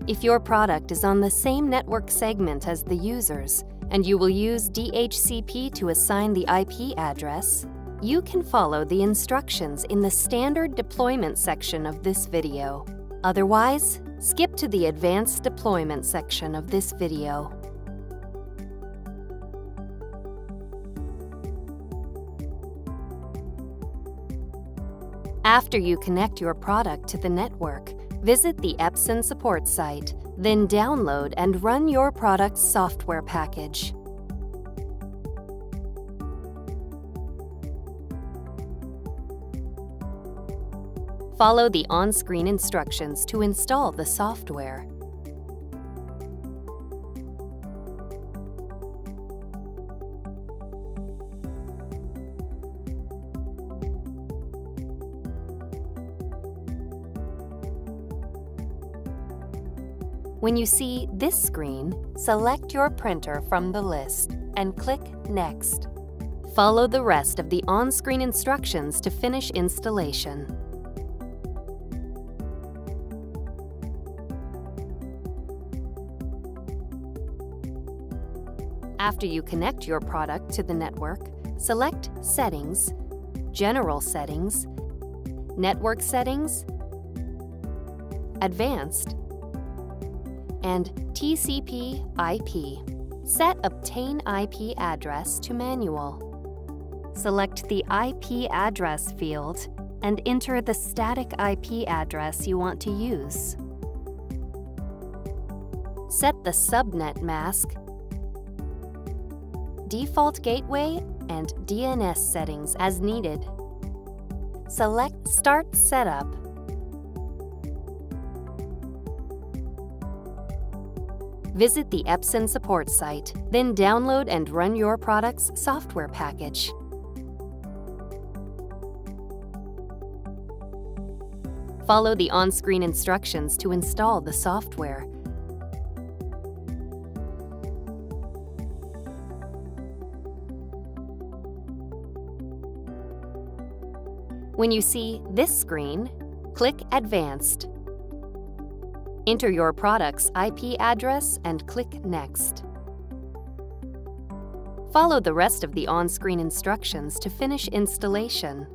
If your product is on the same network segment as the user's, and you will use DHCP to assign the IP address, you can follow the instructions in the standard deployment section of this video. Otherwise, skip to the advanced deployment section of this video. After you connect your product to the network, visit the Epson support site, then download and run your product's software package. Follow the on-screen instructions to install the software. When you see this screen, select your printer from the list and click Next. Follow the rest of the on-screen instructions to finish installation. After you connect your product to the network, select Settings, General Settings, Network Settings, Advanced, and TCP/IP. Set Obtain IP Address to Manual. Select the IP address field and enter the static IP address you want to use. Set the subnet mask, default gateway, and DNS settings as needed. Select Start Setup. Visit the Epson support site, then download and run your product's software package. Follow the on-screen instructions to install the software. When you see this screen, click Advanced. Enter your product's IP address and click Next. Follow the rest of the on-screen instructions to finish installation.